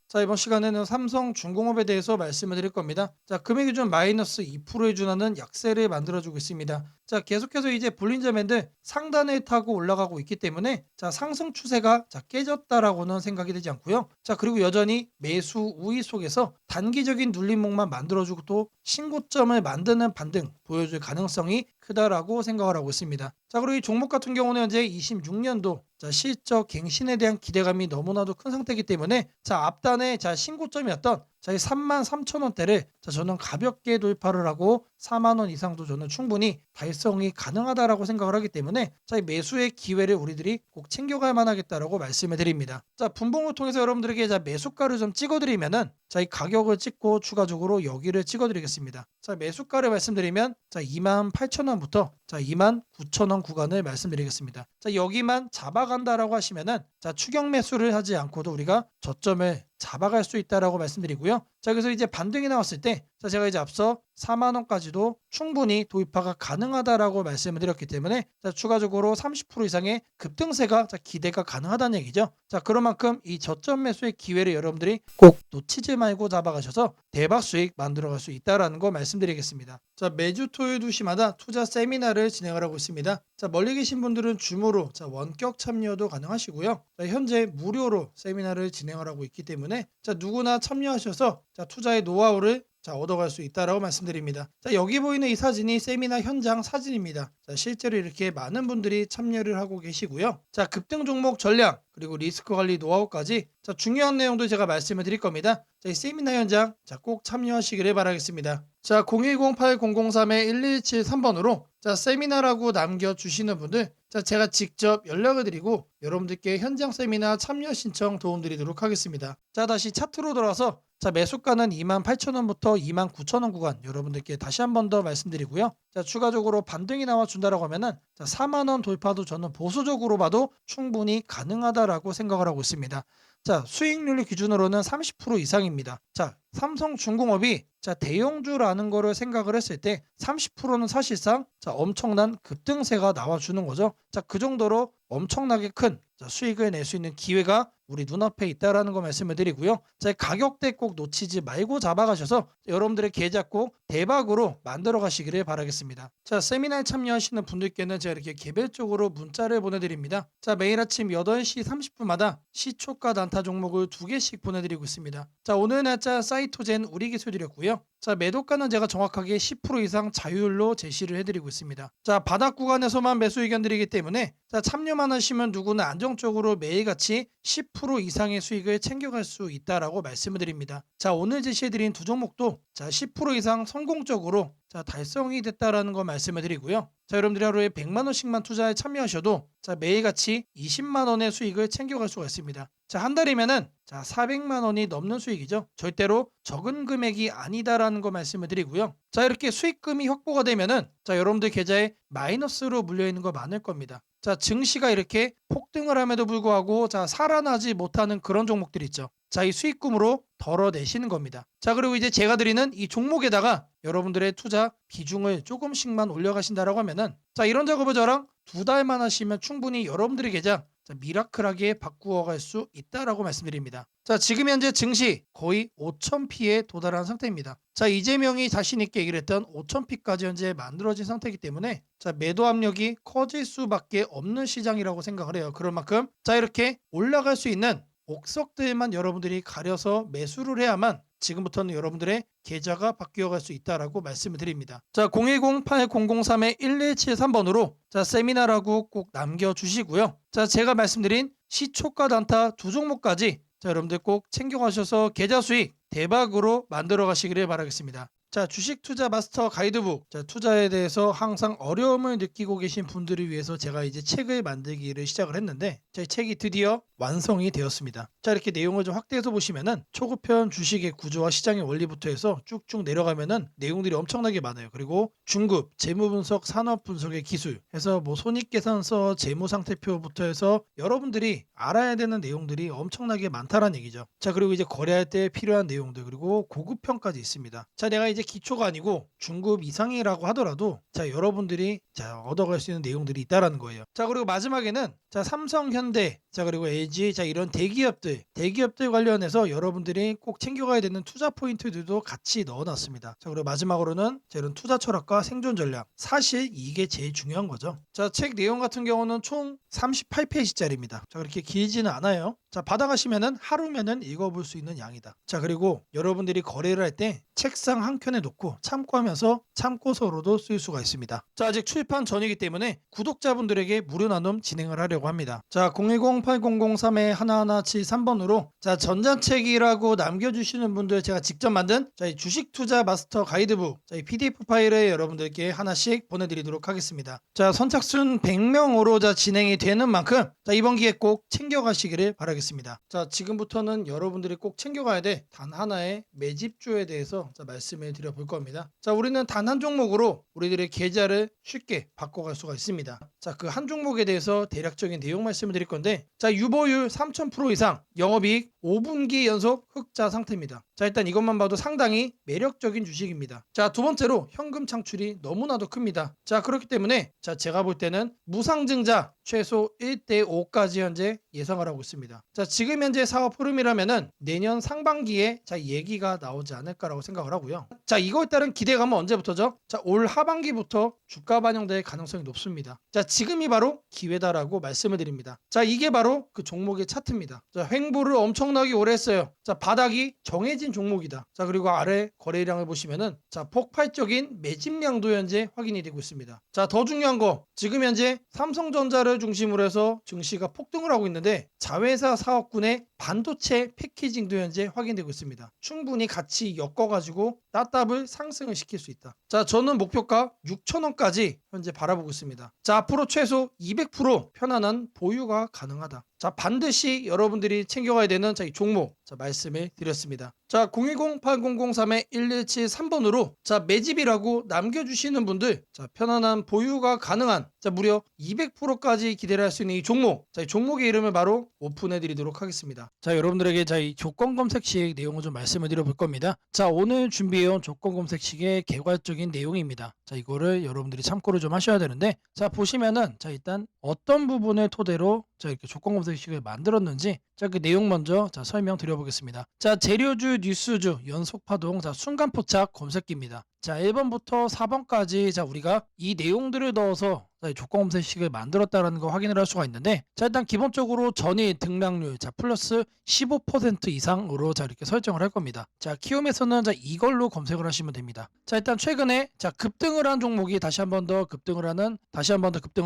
자, 이번 시간에는 삼성중공업에 대해서 말씀을 드릴 겁니다. 자, 금액 기준 마이너스 2%에 준하는 약세를 만들어주고 있습니다. 자, 계속해서 이제 볼린저 밴드 상단을 타고 올라가고 있기 때문에 자, 상승 추세가 깨졌다라고는 생각이 되지 않고요. 자, 그리고 여전히 매수 우위 속에서 단기적인 눌림목만 만들어주고 또 신고점을 만드는 반등 보여줄 가능성이 크다라고 생각을 하고 있습니다. 자, 그리고 이 종목 같은 경우는 현재 26년도 자, 실적 갱신에 대한 기대감이 너무나도 큰 상태이기 때문에 자, 앞단에 자, 신고점이었던 자, 이 33,000원대를 자, 저는 가볍게 돌파를 하고 4만 원 이상도 저는 충분히 달성이 가능하다라고 생각을 하기 때문에 자, 이 매수의 기회를 우리들이 꼭 챙겨갈 만하겠다라고 말씀을 드립니다. 자, 분봉을 통해서 여러분들에게 자, 매수가를 좀 찍어드리면은 자, 이 가격을 찍고 추가적으로 여기를 찍어드리겠습니다. 자, 매수가를 말씀드리면 자, 28,000원부터 자, 29,000원 구간을 말씀드리겠습니다. 자, 여기만 잡아간다라고 하시면은 자, 추격 매수를 하지 않고도 우리가 저점을 잡아갈 수 있다라고 말씀드리고요. 자, 그래서 이제 반등이 나왔을 때 자, 제가 이제 앞서 4만 원까지도 충분히 도입화가 가능하다라고 말씀을 드렸기 때문에 자, 추가적으로 30% 이상의 급등세가 자, 기대가 가능하다는 얘기죠. 자, 그런 만큼 이 저점 매수의 기회를 여러분들이 꼭 놓치지 말고 잡아가셔서 대박 수익 만들어갈 수 있다라는 거 말씀드리겠습니다. 자, 매주 토요일 2시마다 투자 세미나를 진행을 하고 있습니다. 자, 멀리 계신 분들은 줌으로 자, 원격 참여도 가능하시고요. 자, 현재 무료로 세미나를 진행을 하고 있기 때문에 자, 누구나 참여하셔서 자, 투자의 노하우를 자, 얻어갈 수 있다라고 말씀드립니다. 자, 여기 보이는 이 사진이 세미나 현장 사진입니다. 자, 실제로 이렇게 많은 분들이 참여를 하고 계시고요. 자, 급등 종목 전략 그리고 리스크 관리 노하우까지 자, 중요한 내용도 제가 말씀을 드릴 겁니다. 자, 이 세미나 현장 자, 꼭 참여하시기를 바라겠습니다. 자, 010-8003-1173번으로 자, 세미나라고 남겨주시는 분들 자, 제가 직접 연락을 드리고 여러분들께 현장 세미나 참여 신청 도움드리도록 하겠습니다. 자, 다시 차트로 돌아서 자, 매수가는 28,000원부터 29,000원 구간 여러분들께 다시 한 번 더 말씀드리고요. 자, 추가적으로 반등이 나와 준다라고 하면은 자, 4만 원 돌파도 저는 보수적으로 봐도 충분히 가능하다라고 생각을 하고 있습니다. 자, 수익률 기준으로는 30% 이상입니다. 자, 삼성중공업이 자, 대형주라는 거를 생각을 했을 때 30%는 사실상 자, 엄청난 급등세가 나와주는 거죠. 자, 그 정도로 엄청나게 큰 자, 수익을 낼 수 있는 기회가 우리 눈앞에 있다라는 거 말씀을 드리고요. 자, 가격대 꼭 놓치지 말고 잡아가셔서 여러분들의 계좌 꼭 대박으로 만들어 가시기를 바라겠습니다. 자, 세미나에 참여하시는 분들께는 제가 이렇게 개별적으로 문자를 보내드립니다. 자, 매일 아침 8시 30분마다 시초가 단타 종목을 2개씩 보내드리고 있습니다. 자, 오늘 날짜 사이토젠 우리 기술드렸고요. 자, 매도가는 제가 정확하게 10% 이상 자율로 제시를 해드리고 있습니다. 자, 바닥 구간에서만 매수 의견 드리기 때문에 자, 참여만 하시면 누구나 안정적으로 매일같이 10% 이상의 수익을 챙겨갈 수 있다라고 말씀을 드립니다. 자, 오늘 제시해드린 두 종목도 자, 10% 이상 성공적으로 자, 달성이 됐다라는 거 말씀을 드리고요. 자, 여러분들이 하루에 100만 원씩만 투자에 참여하셔도 자, 매일같이 20만 원의 수익을 챙겨갈 수가 있습니다. 자, 한 달이면은 자, 400만 원이 넘는 수익이죠. 절대로 적은 금액이 아니다라는 거 말씀을 드리고요. 자, 이렇게 수익금이 확보가 되면은 자, 여러분들 계좌에 마이너스로 물려 있는 거 많을 겁니다. 자, 증시가 이렇게 폭등을 함에도 불구하고 자, 살아나지 못하는 그런 종목들 있죠. 자, 이 수익금으로 덜어내시는 겁니다. 자, 그리고 이제 제가 드리는 이 종목에다가 여러분들의 투자 비중을 조금씩만 올려가신다라고 하면은 자, 이런 작업을 저랑 2달만 하시면 충분히 여러분들의 계좌 자, 미라클하게 바꾸어갈 수 있다라고 말씀드립니다. 자, 지금 현재 증시 거의 5,000피에 도달한 상태입니다. 자, 이재명이 자신 있게 얘기를 했던 5,000피까지 현재 만들어진 상태이기 때문에 자, 매도 압력이 커질 수밖에 없는 시장이라고 생각을 해요. 그런 만큼 자, 이렇게 올라갈 수 있는 옥석들만 여러분들이 가려서 매수를 해야만 지금부터는 여러분들의 계좌가 바뀌어갈 수 있다라고 말씀을 드립니다. 자, 010-8003-1173번으로 자, 세미나라고 꼭 남겨주시고요. 자, 제가 말씀드린 시초가 단타 두 종목까지 자, 여러분들 꼭 챙겨가셔서 계좌 수익 대박으로 만들어 가시기를 바라겠습니다. 자, 주식 투자 마스터 가이드북. 자, 투자에 대해서 항상 어려움을 느끼고 계신 분들을 위해서 제가 이제 책을 만들기를 시작을 했는데 자, 이 책이 드디어 완성이 되었습니다. 자, 이렇게 내용을 좀 확대해서 보시면은 초급편 주식의 구조와 시장의 원리부터 해서 쭉쭉 내려가면은 내용들이 엄청나게 많아요. 그리고 중급, 재무 분석, 산업 분석의 기술 해서 뭐 손익계산서, 재무 상태표부터 해서 여러분들이 알아야 되는 내용들이 엄청나게 많다라는 얘기죠. 자, 그리고 이제 거래할 때 필요한 내용들 그리고 고급편까지 있습니다. 자, 내가 이제 이제 기초가 아니고 중급 이상이라고 하더라도 자 여러분들이 자 얻어갈 수 있는 내용들이 있다라는 거예요. 자 그리고 마지막에는 자 삼성, 현대, 자 그리고 LG 자 이런 대기업들 관련해서 여러분들이 꼭 챙겨가야 되는 투자 포인트들도 같이 넣어놨습니다. 자 그리고 마지막으로는 자 이런 투자 철학과 생존 전략, 사실 이게 제일 중요한 거죠. 자 책 내용 같은 경우는 총 38페이지짜리입니다. 자 그렇게 길지는 않아요. 자 받아가시면은 하루면은 읽어볼 수 있는 양이다. 자 그리고 여러분들이 거래를 할 때 책상 한 켠에 놓고 참고하면서 참고서로도 쓸 수가 있습니다. 자 아직 출판 전이기 때문에 구독자분들에게 무료 나눔 진행을 하려고 합니다. 자 010-8003-1173번으로 자 전자책이라고 남겨주시는 분들 제가 직접 만든 자 이 주식 투자 마스터 가이드북 자 이 PDF 파일을 여러분들께 하나씩 보내드리도록 하겠습니다. 자 선착순 100명으로 자 진행이 되는 만큼 자 이번 기회 꼭 챙겨가시기를 바라겠습니다. 자 지금부터는 여러분들이 꼭 챙겨가야 돼 단 하나의 매집주에 대해서 자 말씀을 드려볼 겁니다. 자 우리는 단 한 종목으로 우리들의 계좌를 쉽게 바꿔갈 수가 있습니다. 자 그 한 종목에 대해서 대략적인 내용 말씀을 드릴 건데 자 유보율 3000% 이상 영업이익 5분기 연속 흑자 상태입니다. 자 일단 이것만 봐도 상당히 매력적인 주식입니다. 자 두 번째로 현금 창출이 너무나도 큽니다. 자 그렇기 때문에 자 제가 볼 때는 무상증자 최소 1대5까지 현재 예상을 하고 있습니다. 자 지금 현재 사업 흐름이라면은 내년 상반기에 자 얘기가 나오지 않을까라고 생각을 하고요. 자 이거에 따른 기대감은 언제부터죠? 자 올 하반기부터 주가 반영될 가능성이 높습니다. 자 지금이 바로 기회다라고 말씀을 드립니다. 자 이게 바로 그 종목의 차트입니다. 자 횡보를 엄청나게 오래 했어요. 자 바닥이 정해진 종목이다. 자 그리고 아래 거래량을 보시면은 자 폭발적인 매집량도 현재 확인이 되고 있습니다. 자 더 중요한 거 지금 현재 삼성전자를 중심으로 해서 증시가 폭등을 하고 있는데 자회사 사업군의 반도체 패키징도 현재 확인되고 있습니다. 충분히 같이 엮어가지고 따답을 상승을 시킬 수 있다. 자 저는 목표가 6,000원까지 현재 바라보고 있습니다. 자 앞으로 최소 200% 편안한 보유가 가능하다. 자 반드시 여러분들이 챙겨가야 되는 자 이 종목 자 말씀을 드렸습니다. 자 010-8003-1173번으로 자 매집이라고 남겨주시는 분들 자 편안한 보유가 가능한 자 무려 200%까지 기대를 할 수 있는 이 종목 자 이 종목의 이름을 바로 오픈해 드리도록 하겠습니다. 자 여러분들에게 자 이 조건 검색식 내용을 좀 말씀을 드려볼 겁니다. 자 오늘 준비해온 조건 검색식의 개괄적인 내용입니다. 자 이거를 여러분들이 참고를 좀 하셔야 되는데 자 보시면은 자 일단 어떤 부분을 토대로 자 이렇게 조건 검색식을 만들었는지 자 그 내용 먼저 자 설명 드려보겠습니다. 자 재료주 뉴스주 연속파동 자 순간포착 검색기입니다. 자 1번부터 4번까지 자 우리가 이 내용들을 넣어서 자, 조건 검색식을 만들었다라는 거 확인을 할 수가 있는데 자 일단 기본적으로 전일 등락률 자 플러스 15% 이상으로 자 이렇게 설정을 할 겁니다. 자 키움에서는 자 이걸로 검색을 하시면 됩니다. 자 일단 최근에 자 급등을 한 종목이 다시 한 번 더 급등을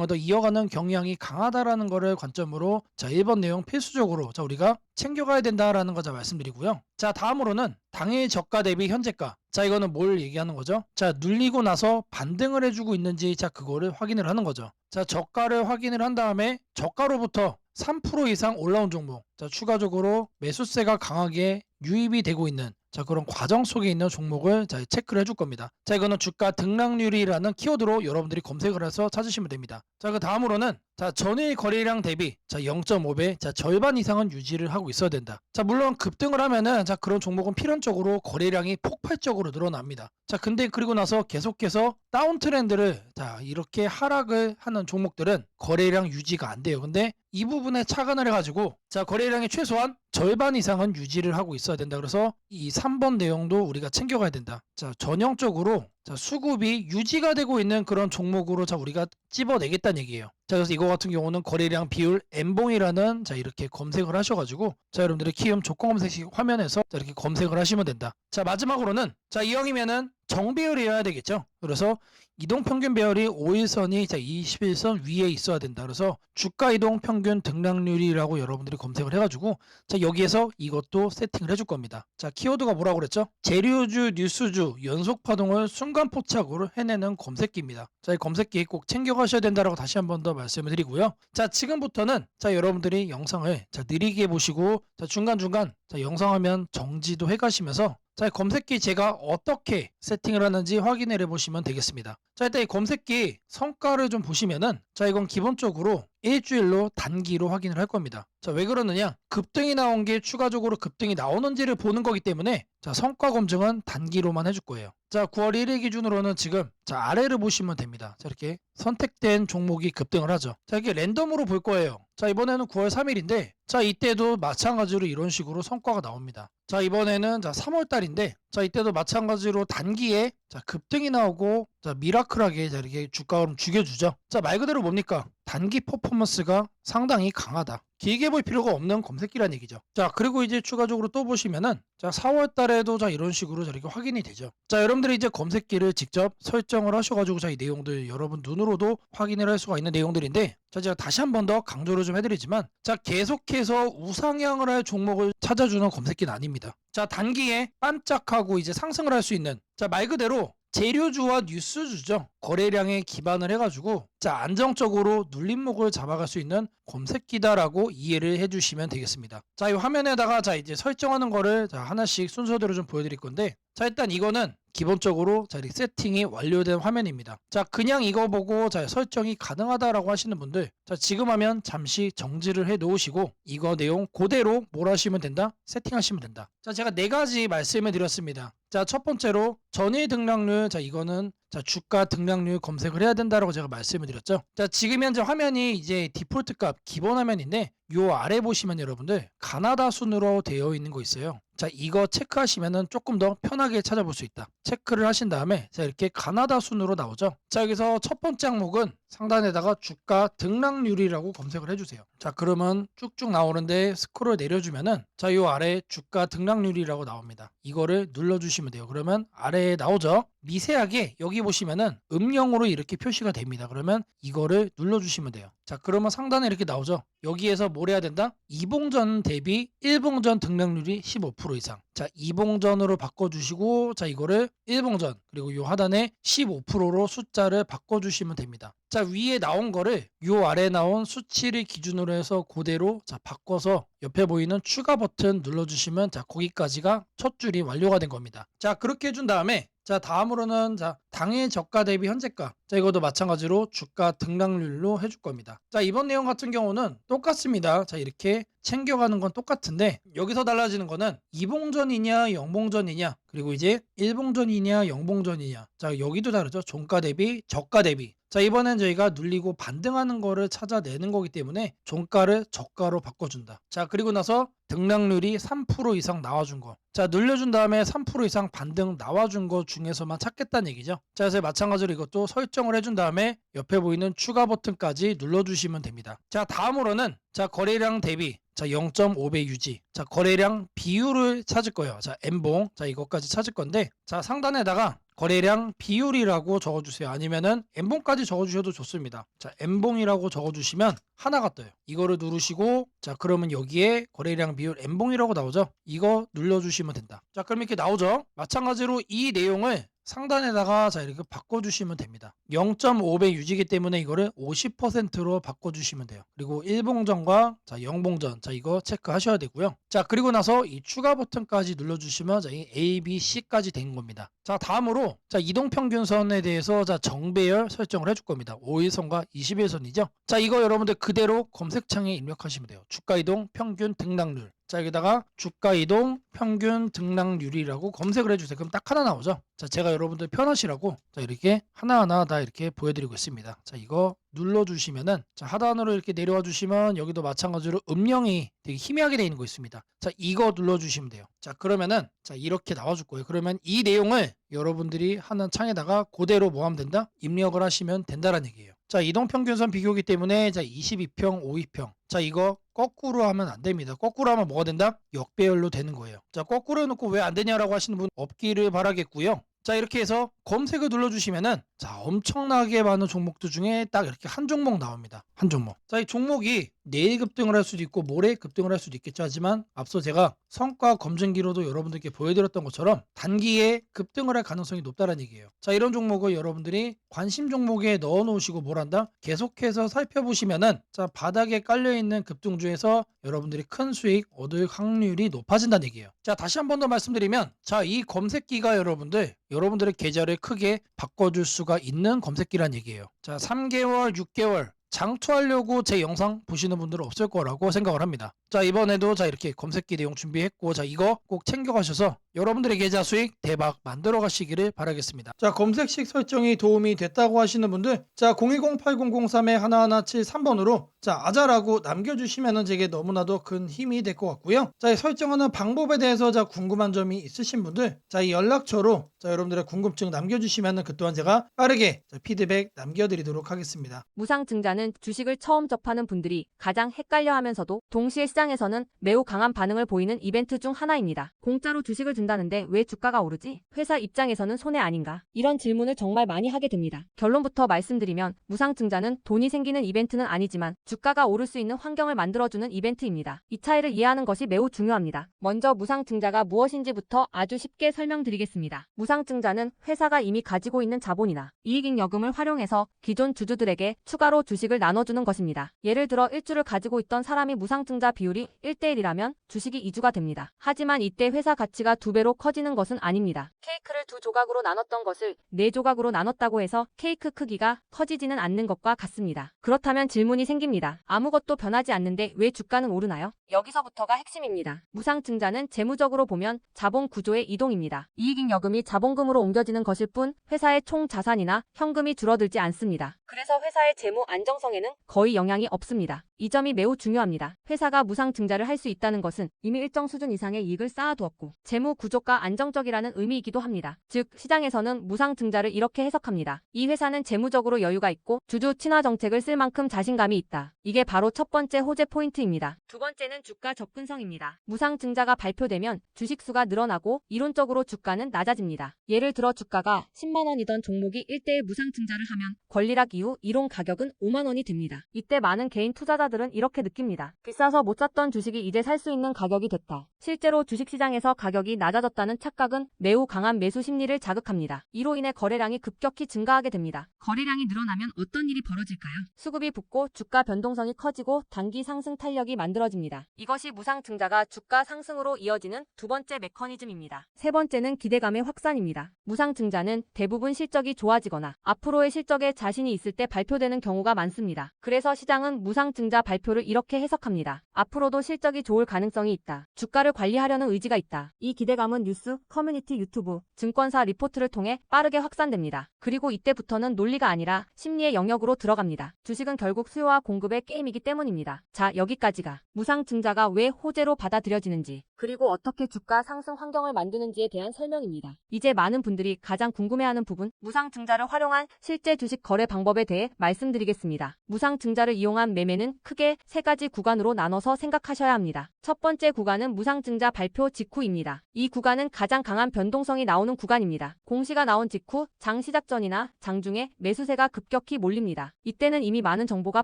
더 이어가는 경향이 강하다라는 거를 관점으로 자 1번 내용 필수적으로 자 우리가 챙겨가야 된다라는 거 자 말씀드리고요. 자 다음으로는 당일 저가 대비 현재가 자 이거는 뭘 얘기하는 거죠? 자 눌리고 나서 반등을 해주고 있는지 자 그거를 확인을 하는 거죠. 자 저가를 확인을 한 다음에 저가로부터 3% 이상 올라온 종목 자 추가적으로 매수세가 강하게 유입이 되고 있는 자 그런 과정 속에 있는 종목을 자 체크를 해줄 겁니다. 자 이거는 주가 등락률이라는 키워드로 여러분들이 검색을 해서 찾으시면 됩니다. 자 그 다음으로는 자 전일 거래량 대비 자 0.5배 자 절반 이상은 유지를 하고 있어야 된다. 자 물론 급등을 하면은 자 그런 종목은 필연적으로 거래량이 폭발적으로 늘어납니다. 자 근데 그리고 나서 계속해서 다운 트렌드를 자 이렇게 하락을 하는 종목들은 거래량 유지가 안 돼요. 근데 이 부분에 착안을 해가지고 자 거래량의 최소한 절반 이상은 유지를 하고 있어야 된다. 그래서 이 3번 내용도 우리가 챙겨가야 된다. 자 전형적으로 자 수급이 유지가 되고 있는 그런 종목으로 자 우리가 찝어내겠다는 얘기예요. 자 그래서 이거 같은 경우는 거래량 비율 N봉이라는 자 이렇게 검색을 하셔가지고 자 여러분들이 키움 조건 검색식 화면에서 자 이렇게 검색을 하시면 된다. 자 마지막으로는 자 이왕이면은 정배열이어야 되겠죠. 그래서 이동평균 배열이 5일선이 자 21선 위에 있어야 된다. 그래서 주가 이동 평균 등락률이라고 여러분들이 검색을 해가지고 자 여기에서 이것도 세팅을 해줄 겁니다. 자 키워드가 뭐라고 그랬죠? 재료주 뉴스주 연속 파동을 순간 포착으로 해내는 검색기입니다. 자 이 검색기 꼭 챙겨가셔야 된다라고 다시 한 번 더 말씀을 드리고요. 자 지금부터는 자 여러분들이 영상을 자 느리게 보시고 자 중간중간 자 영상 화면 정지도 해가시면서 자, 이 검색기 제가 어떻게 세팅을 하는지 확인을 해보시면 되겠습니다. 자, 일단 이 검색기 성과를 좀 보시면은, 자, 이건 기본적으로 일주일로 단기로 확인을 할 겁니다. 자, 왜 그러느냐? 급등이 나온 게 추가적으로 급등이 나오는지를 보는 거기 때문에, 자, 성과 검증은 단기로만 해줄 거예요. 자, 9월 1일 기준으로는 지금, 자, 아래를 보시면 됩니다. 자, 이렇게 선택된 종목이 급등을 하죠. 자, 이게 랜덤으로 볼 거예요. 자, 이번에는 9월 3일인데, 자, 이때도 마찬가지로 이런 식으로 성과가 나옵니다. 자, 이번에는 자, 3월 달인데, 자, 이때도 마찬가지로 단기에 자, 급등이 나오고, 자, 미라클하게 자, 이렇게 주가를 죽여주죠. 자, 말 그대로 뭡니까? 단기 퍼포먼스가 상당히 강하다. 길게 볼 필요가 없는 검색기란 얘기죠. 자, 그리고 이제 추가적으로 또 보시면은, 자, 4월 달에도 자, 이런 식으로 이렇게 확인이 되죠. 자, 여러분들이 이제 검색기를 직접 설정을 하셔가지고, 자, 이 내용들 여러분 눈으로도 확인을 할 수가 있는 내용들인데, 자, 제가 다시 한 번 더 강조를 좀 해드리지만, 자, 계속해서 우상향을 할 종목을 찾아주는 검색기는 아닙니다. 자, 단기에 반짝하고 이제 상승을 할 수 있는, 자, 말 그대로 재료주와 뉴스주죠. 거래량에 기반을 해가지고, 자, 안정적으로 눌림목을 잡아갈 수 있는 검색기다라고 이해를 해주시면 되겠습니다. 자, 이 화면에다가 자, 이제 설정하는 거를 자, 하나씩 순서대로 좀 보여드릴 건데, 자, 일단 이거는 기본적으로 자, 이렇게 세팅이 완료된 화면입니다. 자, 그냥 이거 보고 자, 설정이 가능하다라고 하시는 분들, 자, 지금 하면 잠시 정지를 해 놓으시고, 이거 내용 그대로 뭘 하시면 된다? 세팅하시면 된다. 자, 제가 4가지 말씀을 드렸습니다. 자, 첫 번째로 전일 등락률, 자, 이거는 자, 주가 등락률 검색을 해야 된다라고 제가 말씀을 드렸죠. 자, 지금 현재 화면이 이제 디폴트 값 기본 화면인데, 요 아래 보시면 여러분들 가나다 순으로 되어 있는 거 있어요. 자, 이거 체크하시면은 조금 더 편하게 찾아볼 수 있다. 체크를 하신 다음에 자, 이렇게 가나다 순으로 나오죠. 자, 여기서 첫 번째 항목은 상단에다가 주가 등락률이라고 검색을 해주세요. 자, 그러면 쭉쭉 나오는데 스크롤 내려주면은 자, 요 아래 주가 등락률이라고 나옵니다. 이거를 눌러주시면 돼요. 그러면 아래에 나오죠. 미세하게 여기 보시면은 음영으로 이렇게 표시가 됩니다. 그러면 이거를 눌러주시면 돼요. 자, 그러면 상단에 이렇게 나오죠. 여기에서 뭘 해야 된다? 이봉전 대비 일봉전 등락률이 15% 이상. 자, 이봉전으로 바꿔주시고, 자, 이거를 일봉전, 그리고 요 하단에 15%로 숫자를 바꿔주시면 됩니다. 자, 위에 나온 거를 요 아래 나온 수치를 기준으로 해서 그대로 자, 바꿔서 옆에 보이는 추가 버튼 눌러주시면 자, 거기까지가 첫 줄이 완료가 된 겁니다. 자, 그렇게 해준 다음에 자, 다음으로는 자, 당일 저가 대비 현재가. 자, 이것도 마찬가지로 주가 등락률로 해줄 겁니다. 자, 이번 내용 같은 경우는 똑같습니다. 자, 이렇게 챙겨가는 건 똑같은데, 여기서 달라지는 거는 이봉전이냐 영봉전이냐, 그리고 이제 일봉전이냐 영봉전이냐. 자, 여기도 다르죠. 종가 대비 저가 대비. 자, 이번엔 저희가 눌리고 반등하는 거를 찾아내는 거기 때문에 종가를 저가로 바꿔준다. 자, 그리고 나서 등락률이 3% 이상 나와준 거. 자, 눌려준 다음에 3% 이상 반등 나와준 거 중에서만 찾겠다는 얘기죠. 자, 그래서 마찬가지로 이것도 설정을 해준 다음에 옆에 보이는 추가 버튼까지 눌러주시면 됩니다. 자, 다음으로는 자, 거래량 대비 자, 0.5배 유지. 자, 거래량 비율을 찾을 거예요. 자, N봉. 자, 이것까지 찾을 건데, 자, 상단에다가 거래량 비율이라고 적어주세요. 아니면은 N봉까지 적어주셔도 좋습니다. 자, N봉이라고 적어주시면 하나가 떠요. 이거를 누르시고, 자, 그러면 여기에 거래량 비율 N봉이라고 나오죠? 이거 눌러주시면 된다. 자, 그럼 이렇게 나오죠? 마찬가지로 이 내용을 상단에다가 자, 이렇게 바꿔주시면 됩니다. 0.5배 유지기 때문에 이거를 50%로 바꿔주시면 돼요. 그리고 1봉전과 자, 0봉전. 자, 이거 체크하셔야 되고요. 자, 그리고 나서 이 추가 버튼까지 눌러주시면 자, 이 A, B, C까지 된 겁니다. 자, 다음으로 자, 이동평균선에 대해서 자, 정배열 설정을 해줄 겁니다. 5일선과 20일선이죠. 자, 이거 여러분들 그대로 검색창에 입력하시면 돼요. 주가 이동 평균 등락률. 자, 여기다가 주가 이동 평균 등락률이라고 검색을 해주세요. 그럼 딱 하나 나오죠. 자, 제가 여러분들 편하시라고 자, 이렇게 하나하나 다 이렇게 보여드리고 있습니다. 자, 이거 눌러주시면은 자, 하단으로 이렇게 내려와 주시면 여기도 마찬가지로 음영이 되게 희미하게 되어 있는 거 있습니다. 자, 이거 눌러주시면 돼요. 자, 그러면은 자, 이렇게 나와줄 거예요. 그러면 이 내용을 여러분들이 하는 창에다가 그대로 뭐 하면 된다? 입력을 하시면 된다라는 얘기예요. 자, 이동평균선 비교기 때문에 자, 22평, 52평. 자, 이거 거꾸로 하면 안 됩니다. 거꾸로 하면 뭐가 된다? 역배열로 되는 거예요. 자, 거꾸로 해놓고 왜 안 되냐라고 하시는 분 없기를 바라겠고요. 자, 이렇게 해서 검색을 눌러주시면은 자, 엄청나게 많은 종목들 중에 딱 이렇게 한 종목 나옵니다. 한 종목. 자, 이 종목이 내일 급등을 할 수도 있고 모레 급등을 할 수도 있겠죠. 하지만 앞서 제가 성과 검증기로도 여러분들께 보여드렸던 것처럼 단기에 급등을 할 가능성이 높다는 얘기예요. 자, 이런 종목을 여러분들이 관심 종목에 넣어 놓으시고 뭘 한다? 계속해서 살펴보시면은 자, 바닥에 깔려있는 급등주에서 여러분들이 큰 수익 얻을 확률이 높아진다는 얘기예요. 자, 다시 한 번 더 말씀드리면 자, 이 검색기가 여러분들의 계좌를 크게 바꿔줄 수가 있는 검색기란 얘기예요. 자, 3개월, 6개월 장투하려고 제 영상 보시는 분들은 없을 거라고 생각을 합니다. 자, 이번에도 자, 이렇게 검색기 내용 준비했고, 자, 이거 꼭 챙겨가셔서 여러분들의 계좌 수익 대박 만들어 가시기를 바라겠습니다. 자, 검색식 설정이 도움이 됐다고 하시는 분들, 자, 010-8003-1173번으로 자, 아자라고 남겨주시면은 제게 너무나도 큰 힘이 될 것 같고요. 자, 이 설정하는 방법에 대해서 자, 궁금한 점이 있으신 분들, 자, 이 연락처로 자, 여러분들의 궁금증 남겨주시면은 그 또한 제가 빠르게 자, 피드백 남겨드리도록 하겠습니다. 무상증자는 주식을 처음 접하는 분들이 가장 헷갈려하면서도 동시에 시장에서는 매우 강한 반응을 보이는 이벤트 중 하나입니다. 공짜로 주식을 준다는데 왜 주가가 오르지? 회사 입장에서는 손해 아닌가? 이런 질문을 정말 많이 하게 됩니다. 결론부터 말씀드리면 무상증자는 돈이 생기는 이벤트는 아니지만 주가가 오를 수 있는 환경을 만들어주는 이벤트입니다. 이 차이를 이해하는 것이 매우 중요합니다. 먼저 무상증자가 무엇인지부터 아주 쉽게 설명드리겠습니다. 무상증자는 회사가 이미 가지고 있는 자본이나 이익잉여금을 활용해서 기존 주주들에게 추가로 주식을 나눠주는 것입니다. 예를 들어 1주를 가지고 있던 사람이 무상증자 비율이 1대1이라면 주식이 2주가 됩니다. 하지만 이때 회사 가치가 2배로 커지는 것은 아닙니다. 케이크를 2조각으로 나눴던 것을 4조각으로 나눴다고 해서 케이크 크기가 커지지는 않는 것과 같습니다. 그렇다면 질문이 생깁니다. 아무것도 변하지 않는데 왜 주가는 오르나요? 여기서부터가 핵심입니다. 무상증자는 재무적으로 보면 자본 구조의 이동입니다. 이익잉여금이 자본금으로 옮겨지는 것일 뿐 회사의 총 자산이나 현금이 줄어들지 않습니다. 그래서 회사의 재무 안정성에는 거의 영향이 없습니다. 이 점이 매우 중요합니다. 회사가 무상증자를 할 수 있다는 것은 이미 일정 수준 이상의 이익을 쌓아두었고 재무 구조가 안정적이라는 의미이기도 합니다. 즉 시장에서는 무상증자를 이렇게 해석합니다. 이 회사는 재무적으로 여유가 있고 주주 친화 정책을 쓸 만큼 자신감이 있다. 이게 바로 첫 번째 호재 포인트입니다. 두 번째는 주가 접근성입니다. 무상증자가 발표되면 주식수가 늘어나고 이론적으로 주가는 낮아집니다. 예를 들어 주가가 10만 원이던 종목이 1대1 무상증자를 하면 권리락 이후 이론 가격은 5만 원이 됩니다. 이때 많은 개인 투자자들은 이렇게 느낍니다. 비싸서 못 샀던 주식이 이제 살 수 있는 가격이 됐다. 실제로 주식시장에서 가격이 낮아졌다는 착각은 매우 강한 매수 심리를 자극합니다. 이로 인해 거래량이 급격히 증가하게 됩니다. 거래량이 늘어나면 어떤 일이 벌어질까요? 수급이 붙고 주가 변동성이 커지고 단기 상승 탄력이 만들어집니다. 이것이 무상증자가 주가 상승으로 이어지는 두 번째 메커니즘입니다. 세 번째는 기대감의 확산입니다. 무상증자는 대부분 실적이 좋아지거나 앞으로의 실적에 자신이 있을 때 발표되는 경우가 많습니다. 그래서 시장은 무상증자 발표를 이렇게 해석합니다. 앞으로도 실적이 좋을 가능성이 있다. 주가를 관리하려는 의지가 있다. 이 기대감은 뉴스, 커뮤니티, 유튜브, 증권사 리포트를 통해 빠르게 확산됩니다. 그리고 이때부터는 논리가 아니라 심리의 영역으로 들어갑니다. 주식은 결국 수요와 공급의 게임이기 때문입니다. 자, 여기까지가 무상증자가 왜 호재로 받아들여지는지 그리고 어떻게 주가 상승 환경을 만드는지에 대한 설명입니다. 이제 많은 분들이 가장 궁금해하는 부분, 무상증자를 활용한 실제 주식 거래 방법에 대해 말씀드리겠습니다. 무상증자를 이용한 매매는 크게 세 가지 구간으로 나눠서 생각하셔야 합니다. 첫 번째 구간은 무상증자 발표 직후입니다. 이 구간은 가장 강한 변동성이 나오는 구간입니다. 공시가 나온 직후 장 시작 전이나 장중에 매수세가 급격히 몰립니다. 이때는 이미 많은 정보가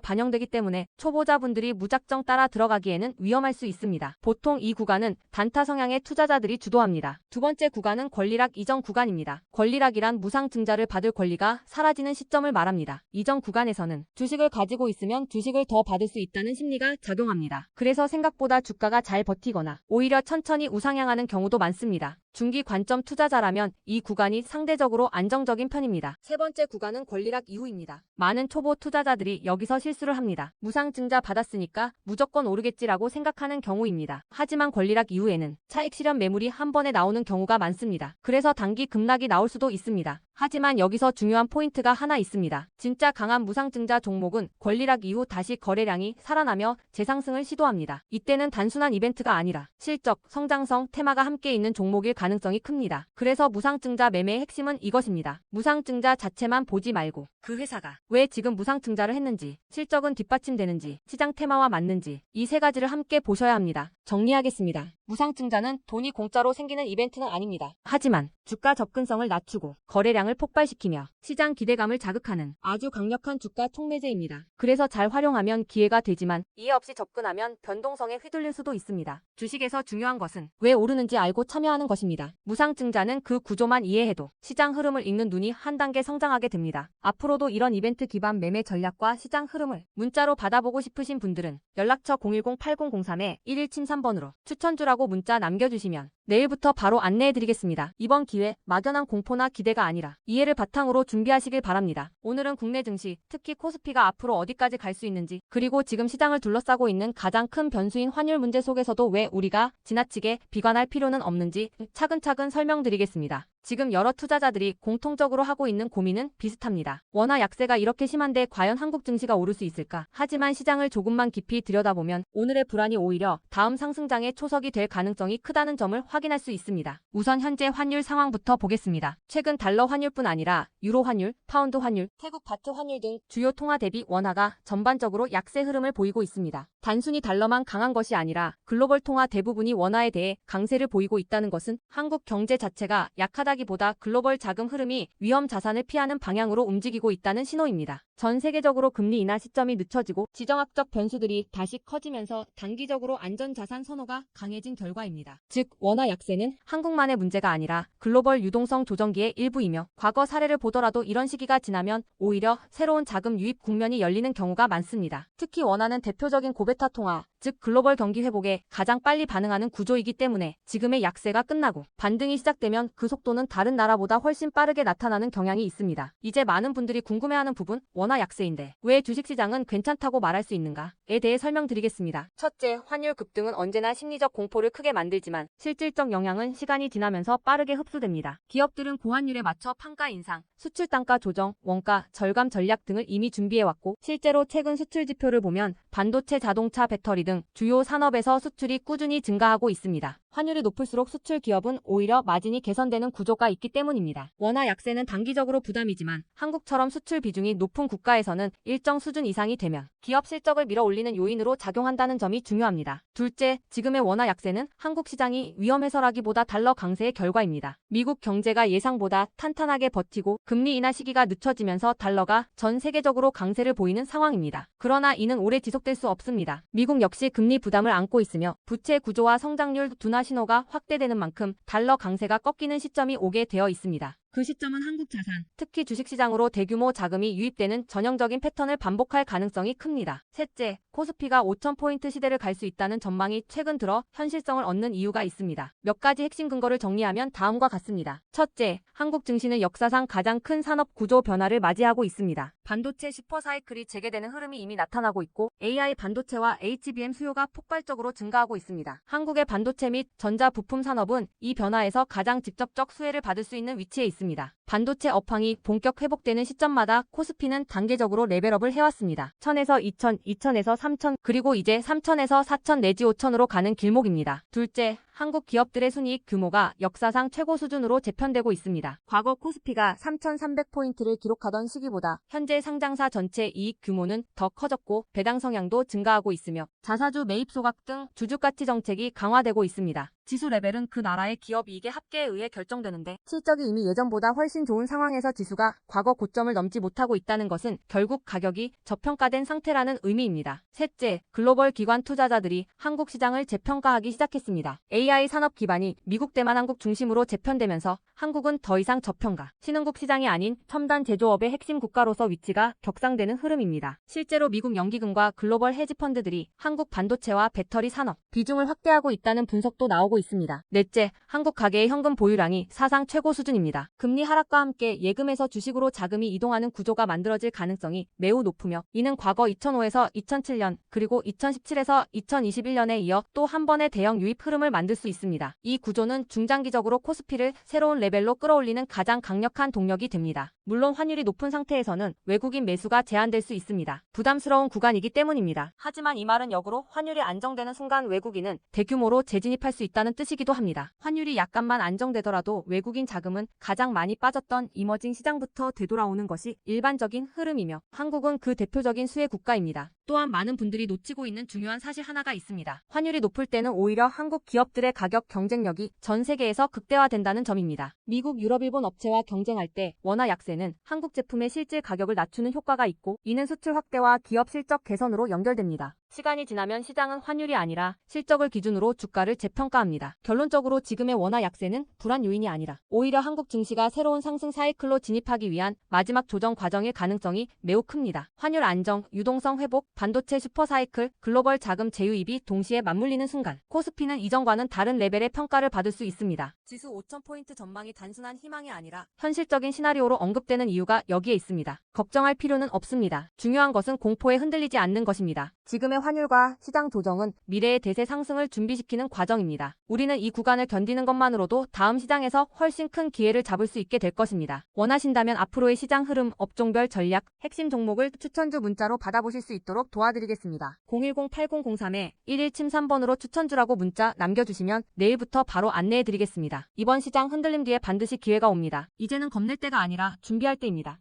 반영되기 때문에 초보자분들이 무작정 따라 들어가기에는 위험할 수 있습니다. 보통 이 구간은 단타 성향의 투자자들이 주도합니다. 두 번째 구간은 권리락 이전 구간입니다. 권리락이란 무상증자를 받을 권리가 사라지는 시점을 말합니다. 이전 구간에서는 주식을 가지고 있으면 주식을 더 받을 수 있다는 심리가 작용합니다. 그래서 생각보다 주가가 잘 버티거나 오히려 천천히 우상향하는 경우도 많습니다. 중기 관점 투자자라면 이 구간이 상대적으로 안정적인 편입니다. 세 번째 구간은 권리락 이후입니다. 많은 초보 투자자들이 여기서 실수를 합니다. 무상증자 받았으니까 무조건 오르겠지라고 생각하는 경우입니다. 하지만 권리락 이후에는 차익 실현 매물이 한 번에 나오는 경우가 많습니다. 그래서 단기 급락이 나올 수도 있습니다. 하지만 여기서 중요한 포인트가 하나 있습니다. 진짜 강한 무상증자 종목은 권리락 이후 다시 거래량이 살아나며 재상승을 시도합니다. 이때는 단순한 이벤트가 아니라 실적, 성장성, 테마가 함께 있는 종목일 가능성이 큽니다. 그래서 무상증자 매매의 핵심은 이것입니다. 무상증자 자체만 보지 말고 그 회사가 왜 지금 무상증자를 했는지, 실적은 뒷받침되는지, 시장 테마와 맞는지 이 세 가지를 함께 보셔야 합니다. 정리하겠습니다. 무상증자는 돈이 공짜로 생기는 이벤트는 아닙니다. 하지만 주가 접근성을 낮추고 거래량을 시장을 폭발시키며 시장 기대감을 자극하는 아주 강력한 주가 촉매제입니다. 그래서 잘 활용하면 기회가 되지만 이해 없이 접근하면 변동성에 휘둘릴 수도 있습니다. 주식에서 중요한 것은 왜 오르는지 알고 참여하는 것입니다. 무상증자는 그 구조만 이해해도 시장 흐름을 읽는 눈이 한 단계 성장하게 됩니다. 앞으로도 이런 이벤트 기반 매매 전략과 시장 흐름을 문자로 받아보고 싶으신 분들은 연락처 010-8003-1173번으로 추천주라고 문자 남겨주시면 내일부터 바로 안내해드리겠습니다. 이번 기회 막연한 공포나 기대가 아니라 이해를 바탕으로 준비하시길 바랍니다. 오늘은 국내 증시, 특히 코스피가 앞으로 어디까지 갈 수 있는지, 그리고 지금 시장을 둘러싸고 있는 가장 큰 변수인 환율 문제 속에서도 왜 우리가 지나치게 비관할 필요는 없는지 차근차근 설명드리겠습니다. 지금 여러 투자자들이 공통적으로 하고 있는 고민은 비슷합니다. 원화 약세가 이렇게 심한데 과연 한국 증시가 오를 수 있을까? 하지만 시장을 조금만 깊이 들여다보면 오늘의 불안이 오히려 다음 상승장의 초석이 될 가능성이 크다는 점을 확인할 수 있습니다. 우선 현재 환율 상황부터 보겠습니다. 최근 달러 환율뿐 아니라 유로 환율, 파운드 환율, 태국 바트 환율 등 주요 통화 대비 원화가 전반적으로 약세 흐름을 보이고 있습니다. 단순히 달러만 강한 것이 아니라 글로벌 통화 대부분이 원화에 대해 강세를 보이고 있다는 것은 한국 경제 자체가 약하다기보다 글로벌 자금 흐름이 위험 자산을 피하는 방향으로 움직이고 있다는 신호입니다. 전 세계적으로 금리 인하 시점이 늦춰지고 지정학적 변수들이 다시 커지면서 단기적으로 안전자산 선호가 강해진 결과입니다. 즉 원화 약세는 한국만의 문제가 아니라 글로벌 유동성 조정기의 일부이며 과거 사례를 보더라도 이런 시기가 지나면 오히려 새로운 자금 유입 국면이 열리는 경우가 많습니다. 특히 원화는 대표적인 고베타 통화, 즉 글로벌 경기 회복에 가장 빨리 반응하는 구조이기 때문에 지금의 약세가 끝나고 반등이 시작되면 그 속도는 다른 나라보다 훨씬 빠르게 나타나는 경향이 있습니다. 이제 많은 분들이 궁금해하는 부분, 원화 약세인데 왜 주식시장은 괜찮다고 말할 수 있는가에 대해 설명드리겠습니다. 첫째, 환율 급등은 언제나 심리적 공포를 크게 만들지만 실질적 영향은 시간이 지나면서 빠르게 흡수됩니다. 기업들은 고환율에 맞춰 판가 인상, 수출 단가 조정, 원가 절감 전략 등을 이미 준비해왔고 실제로 최근 수출 지표를 보면 반도체, 자동차, 배터리 등 주요 산업에서 수출이 꾸준히 증가하고 있습니다. 환율이 높을수록 수출 기업은 오히려 마진이 개선되는 구조가 있기 때문입니다. 원화 약세는 단기적으로 부담이지만 한국처럼 수출 비중이 높은 국가에서는 일정 수준 이상이 되면 기업 실적을 밀어올리는 요인으로 작용한다는 점이 중요합니다. 둘째, 지금의 원화 약세는 한국 시장이 위험해서라기보다 달러 강세의 결과입니다. 미국 경제가 예상보다 탄탄하게 버티고 금리 인하 시기가 늦춰지면서 달러가 전 세계적으로 강세를 보이는 상황입니다. 그러나 이는 오래 지속될 수 없습니다. 미국 역시 금리 부담을 안고 있으며 부채 구조와 성장률 둔화 신호가 확대되는 만큼 달러 강세가 꺾이는 시점이 오게 되어 있습니다. 그 시점은 한국 자산, 특히 주식시장으로 대규모 자금이 유입되는 전형적인 패턴을 반복할 가능성이 큽니다. 셋째, 코스피가 5,000포인트 시대를 갈 수 있다는 전망이 최근 들어 현실성을 얻는 이유가 있습니다. 몇 가지 핵심 근거를 정리하면 다음과 같습니다. 첫째, 한국 증시는 역사상 가장 큰 산업 구조 변화를 맞이하고 있습니다. 반도체 슈퍼사이클이 재개되는 흐름이 이미 나타나고 있고 AI 반도체와 HBM 수요가 폭발적으로 증가하고 있습니다. 한국의 반도체 및 전자 부품 산업은 이 변화에서 가장 직접적 수혜를 받을 수 있는 위치에 있습니다. 반도체 업황이 본격 회복되는 시점마다 코스피는 단계적으로 레벨업을 해왔습니다. 1000에서 2000, 2000에서 3000, 그리고 이제 3000에서 4000 내지 5000으로 가는 길목입니다. 둘째, 한국 기업들의 순이익 규모가 역사상 최고 수준으로 재편되고 있습니다. 과거 코스피가 3,300포인트를 기록하던 시기보다 현재 상장사 전체 이익 규모는 더 커졌고 배당 성향도 증가하고 있으며 자사주 매입 소각 등 주주가치 정책이 강화되고 있습니다. 지수 레벨은 그 나라의 기업 이익의 합계에 의해 결정되는데 실적이 이미 예전보다 훨씬 좋은 상황에서 지수가 과거 고점을 넘지 못하고 있다는 것은 결국 가격이 저평가된 상태라는 의미입니다. 셋째, 글로벌 기관 투자자들이 한국 시장을 재평가하기 시작했습니다. AI 산업 기반이 미국 대만 한국 중심으로 재편되면서 한국은 더 이상 저평가, 신흥국 시장이 아닌 첨단 제조업의 핵심 국가로서 위치가 격상되는 흐름입니다. 실제로 미국 연기금과 글로벌 헤지펀드들이 한국 반도체와 배터리 산업 비중을 확대하고 있다는 분석도 나오고 있습니다. 넷째, 한국 가계의 현금 보유량이 사상 최고 수준입니다. 금리 하락과 함께 예금에서 주식으로 자금이 이동하는 구조가 만들어질 가능성이 매우 높으며 이는 과거 2005에서 2007년 그리고 2017에서 2021년에 이어 또 한 번의 대형 유입 흐름을 만들 수 있습니다. 이 구조는 중장기적으로 코스피를 새로운 레벨로 끌어올리는 가장 강력한 동력이 됩니다. 물론 환율이 높은 상태에서는 외국인 매수가 제한될 수 있습니다. 부담스러운 구간이기 때문입니다. 하지만 이 말은 역으로 환율이 안정되는 순간 외국인은 대규모로 재진입할 수 있다는 뜻이기도 합니다. 환율이 약간만 안정되더라도 외국인 자금은 가장 많이 빠졌던 이머징 시장부터 되돌아오는 것이 일반적인 흐름이며 한국은 그 대표적인 수혜 국가입니다. 또한 많은 분들이 놓치고 있는 중요한 사실 하나가 있습니다. 환율이 높을 때는 오히려 한국 기업들의 가격 경쟁력이 전 세계에서 극대화된다는 점입니다. 미국, 유럽, 일본 업체와 경쟁할 때 원화 약세는 한국 제품의 실질 가격을 낮추는 효과가 있고 이는 수출 확대와 기업 실적 개선으로 연결됩니다. 시간이 지나면 시장은 환율이 아니라 실적을 기준으로 주가를 재평가합니다. 결론적으로 지금의 원화 약세는 불안 요인이 아니라 오히려 한국 증시가 새로운 상승 사이클로 진입하기 위한 마지막 조정 과정일 가능성이 매우 큽니다. 환율 안정, 유동성 회복, 반도체 슈퍼 사이클, 글로벌 자금 제휴입이 동시에 맞물리는 순간 코스피는 이전과는 다른 레벨의 평가를 받을 수 있습니다. 지수 5,000포인트 전망이 단순한 희망이 아니라 현실적인 시나리오로 언급되는 이유가 여기에 있습니다. 걱정할 필요는 없습니다. 중요한 것은 공포에 흔들리지 않는 것입니다. 지금의 환율과 시장 조정은 미래의 대세 상승을 준비시키는 과정입니다. 우리는 이 구간을 견디는 것만으로도 다음 시장에서 훨씬 큰 기회를 잡을 수 있게 될 것입니다. 원하신다면 앞으로의 시장 흐름, 업종별 전략, 핵심 종목을 추천주 문자로 받아보실 수 있도록 도와드리겠습니다. 010-8003-1173번으로 추천주라고 문자 남겨주시면 내일부터 바로 안내해드리겠습니다. 이번 시장 흔들림 뒤에 반드시 기회가 옵니다. 이제는 겁낼 때가 아니라 준비할 때입니다.